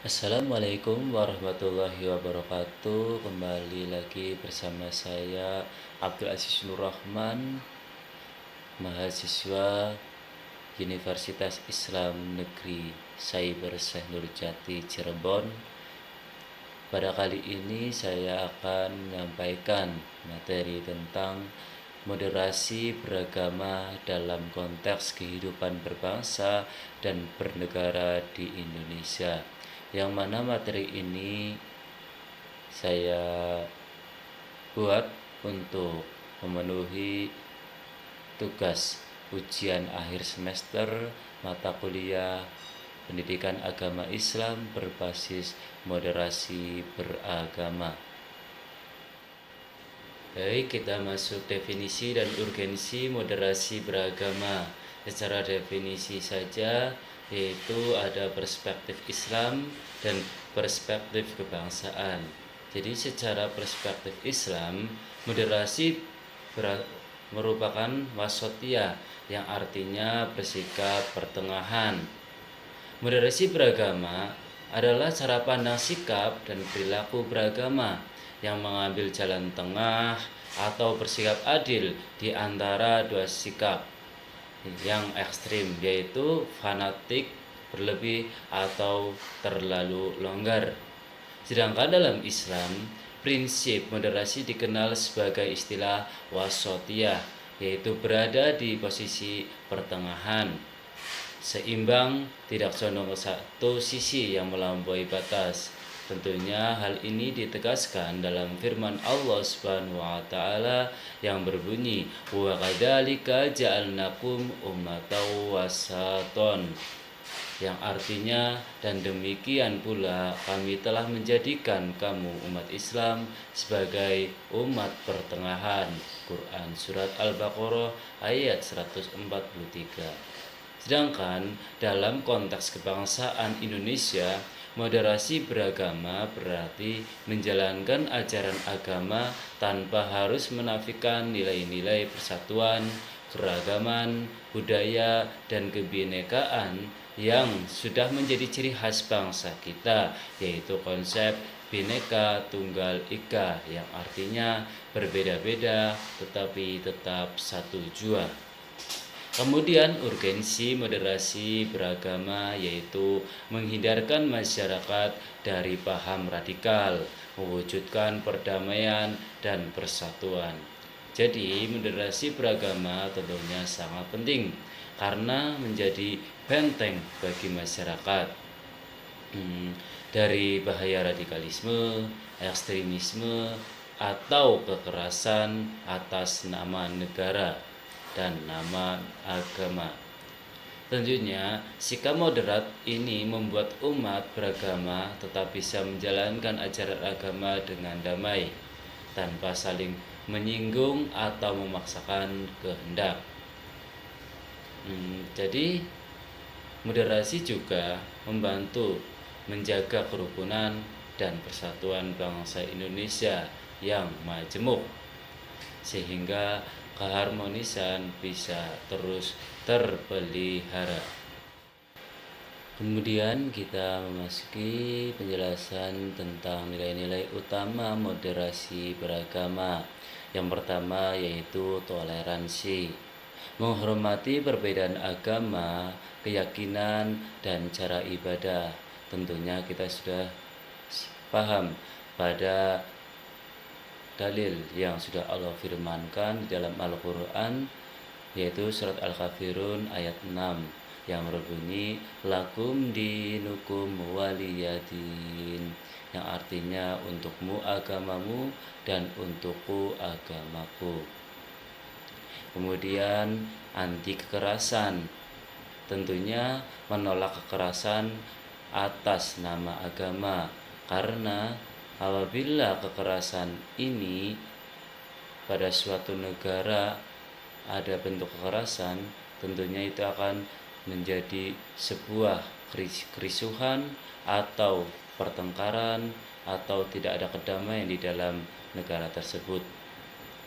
Assalamualaikum warahmatullahi wabarakatuh. Kembali lagi bersama saya Abdul Aziz Nur Rahman, mahasiswa Universitas Islam Negeri Cyber Syekh Nurjati Cirebon. Pada kali ini saya akan menyampaikan materi tentang moderasi beragama dalam konteks kehidupan berbangsa dan bernegara di Indonesia. Yang mana materi ini saya buat untuk memenuhi tugas ujian akhir semester mata kuliah Pendidikan Agama Islam berbasis moderasi beragama. Baik, kita masuk definisi dan urgensi moderasi beragama. Secara definisi saja, yaitu ada perspektif Islam dan perspektif kebangsaan. Jadi secara perspektif Islam, moderasi merupakan wasatiyah yang artinya bersikap pertengahan. Moderasi beragama adalah cara pandang sikap dan perilaku beragama yang mengambil jalan tengah atau bersikap adil di antara dua sikap yang ekstrim, yaitu fanatik berlebih atau terlalu longgar. Sedangkan dalam Islam, prinsip moderasi dikenal sebagai istilah wasatiyah, yaitu berada di posisi pertengahan, seimbang, tidak condong ke satu sisi yang melampaui batas. Tentunya hal ini ditegaskan dalam firman Allah Subhanahu wa taala yang berbunyi, "Wa kadzalika ja'alnakum ummatan wasaton", yang artinya dan demikian pula kami telah menjadikan kamu umat Islam sebagai umat pertengahan. Quran Surat Al-Baqarah ayat 143. Sedangkan dalam konteks kebangsaan Indonesia, moderasi beragama berarti menjalankan ajaran agama tanpa harus menafikan nilai-nilai persatuan, keragaman, budaya, dan kebinekaan yang sudah menjadi ciri khas bangsa kita, yaitu konsep Bhinneka Tunggal Ika yang artinya berbeda-beda tetapi tetap satu jua. Kemudian urgensi moderasi beragama yaitu menghindarkan masyarakat dari paham radikal, mewujudkan perdamaian dan persatuan. Jadi moderasi beragama tentunya sangat penting karena menjadi benteng bagi masyarakat dari bahaya radikalisme, ekstremisme, atau kekerasan atas nama negara dan nama agama. Tentunya sikap moderat ini membuat umat beragama tetap bisa menjalankan ajaran agama dengan damai tanpa saling menyinggung atau memaksakan kehendak. Jadi moderasi juga membantu menjaga kerukunan dan persatuan bangsa Indonesia yang majemuk, sehingga keharmonisan bisa terus terpelihara. Kemudian kita memasuki penjelasan tentang nilai-nilai utama moderasi beragama. Yang pertama yaitu toleransi, menghormati perbedaan agama, keyakinan, dan cara ibadah. Tentunya kita sudah paham pada dalil yang sudah Allah firmankan di dalam Al-Quran, yaitu surat Al-Kafirun ayat 6 yang berbunyi lakum dinukum waliyadin, yang artinya untukmu agamamu dan untukku agamaku. Kemudian anti kekerasan, tentunya menolak kekerasan atas nama agama, karena apabila kekerasan ini pada suatu negara ada bentuk kekerasan, tentunya itu akan menjadi sebuah kerisuhan atau pertengkaran atau tidak ada kedamaian di dalam negara tersebut.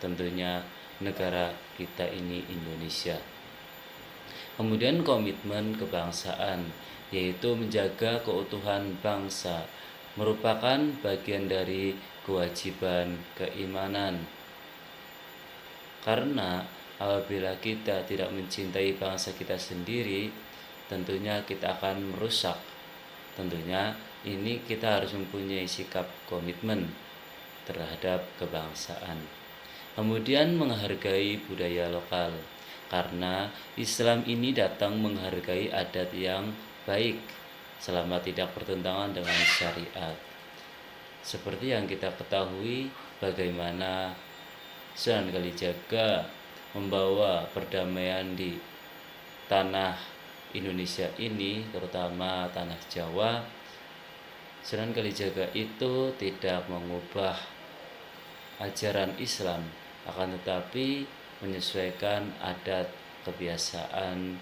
Tentunya negara kita ini Indonesia. Kemudian komitmen kebangsaan, yaitu menjaga keutuhan bangsa, merupakan bagian dari kewajiban keimanan. Karena apabila kita tidak mencintai bangsa kita sendiri, tentunya kita akan merusak. Tentunya ini kita harus mempunyai sikap komitmen terhadap kebangsaan. Kemudian menghargai budaya lokal, karena Islam ini datang menghargai adat yang baik selama tidak bertentangan dengan syariat. Seperti yang kita ketahui bagaimana Sunan Kalijaga membawa perdamaian di tanah Indonesia ini, terutama tanah Jawa. Sunan Kalijaga itu tidak mengubah ajaran Islam, akan tetapi menyesuaikan adat kebiasaan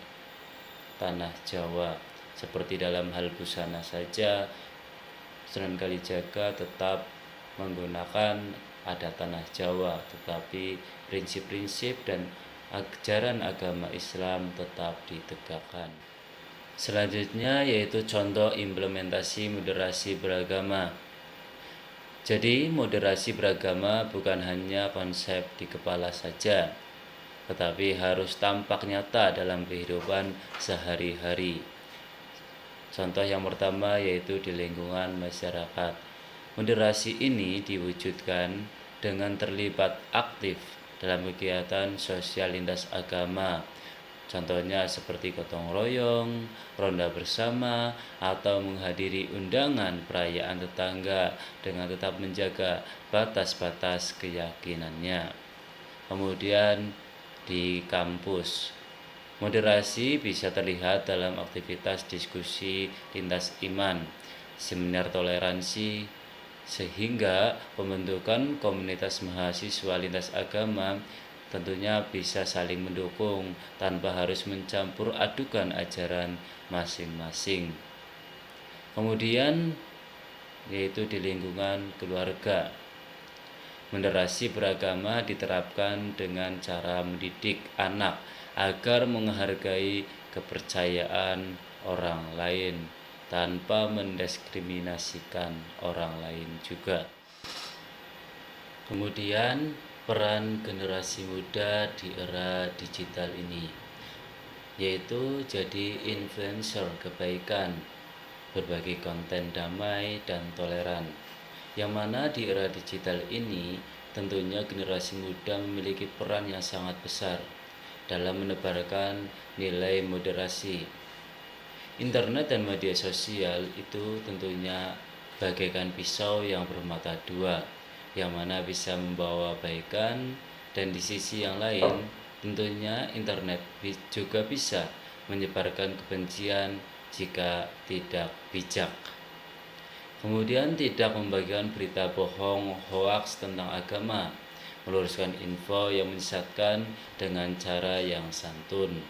tanah Jawa. Seperti dalam hal busana saja, Sunan Kalijaga tetap menggunakan adat tanah Jawa, tetapi prinsip-prinsip dan ajaran agama Islam tetap ditegakkan. Selanjutnya yaitu contoh implementasi moderasi beragama. Jadi moderasi beragama bukan hanya konsep di kepala saja, tetapi harus tampak nyata dalam kehidupan sehari-hari. Contoh yang pertama yaitu di lingkungan masyarakat. Moderasi ini diwujudkan dengan terlibat aktif dalam kegiatan sosial lintas agama. Contohnya seperti gotong royong, ronda bersama, atau menghadiri undangan perayaan tetangga dengan tetap menjaga batas-batas keyakinannya. Kemudian di kampus, moderasi bisa terlihat dalam aktivitas diskusi lintas iman, seminar toleransi, sehingga pembentukan komunitas mahasiswa lintas agama tentunya bisa saling mendukung tanpa harus mencampur adukan ajaran masing-masing. Kemudian yaitu di lingkungan keluarga. Moderasi beragama diterapkan dengan cara mendidik anak agar menghargai kepercayaan orang lain tanpa mendiskriminasikan orang lain juga. Kemudian peran generasi muda di era digital ini, yaitu jadi influencer kebaikan, berbagi konten damai dan toleran, yang mana di era digital ini tentunya generasi muda memiliki peran yang sangat besar dalam menebarkan nilai moderasi. Internet dan media sosial itu tentunya bagaikan pisau yang bermata dua, yang mana bisa membawa kebaikan, dan di sisi yang lain tentunya internet juga bisa menyebarkan kebencian jika tidak bijak. Kemudian tidak membagikan berita bohong, hoaks tentang agama, meluruskan info yang menyesatkan dengan cara yang santun.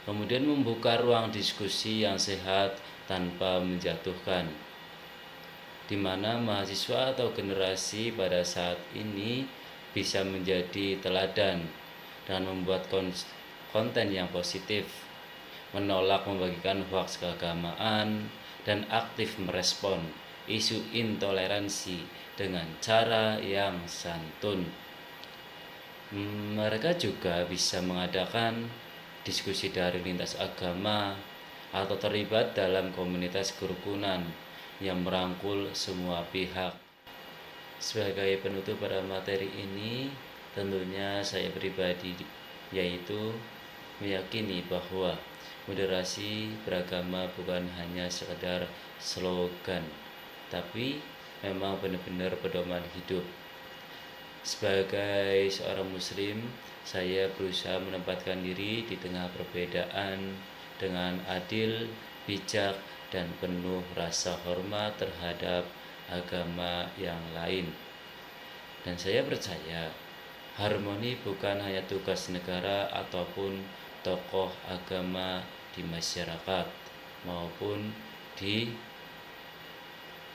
Kemudian membuka ruang diskusi yang sehat tanpa menjatuhkan, di mana mahasiswa atau generasi pada saat ini bisa menjadi teladan dan membuat konten yang positif, menolak membagikan hoaks keagamaan, dan aktif merespon isu intoleransi dengan cara yang santun. Mereka juga bisa mengadakan diskusi dari lintas agama atau terlibat dalam komunitas kerukunan yang merangkul semua pihak. Sebagai penutup pada materi ini, tentunya saya pribadi yaitu meyakini bahwa moderasi beragama bukan hanya sekedar slogan, tapi memang benar-benar pedoman hidup. Sebagai seorang muslim, saya berusaha menempatkan diri di tengah perbedaan dengan adil, bijak, dan penuh rasa hormat terhadap agama yang lain. Dan saya percaya harmoni bukan hanya tugas negara ataupun tokoh agama di masyarakat maupun di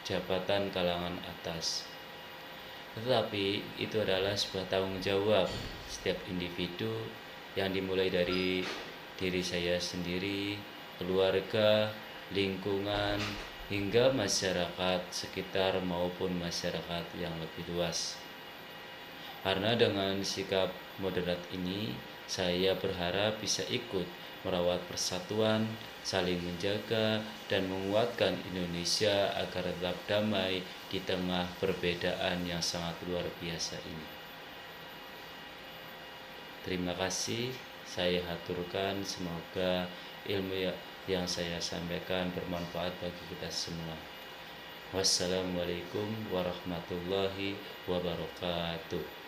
jabatan kalangan atas, tetapi itu adalah sebuah tanggung jawab setiap individu yang dimulai dari diri saya sendiri, keluarga, lingkungan, hingga masyarakat sekitar maupun masyarakat yang lebih luas. Karena dengan sikap moderat ini, saya berharap bisa ikut merawat persatuan, saling menjaga, dan menguatkan Indonesia agar tetap damai di tengah perbedaan yang sangat luar biasa ini. Terima kasih, saya haturkan, semoga ilmu yang saya sampaikan bermanfaat bagi kita semua. Wassalamualaikum warahmatullahi wabarakatuh.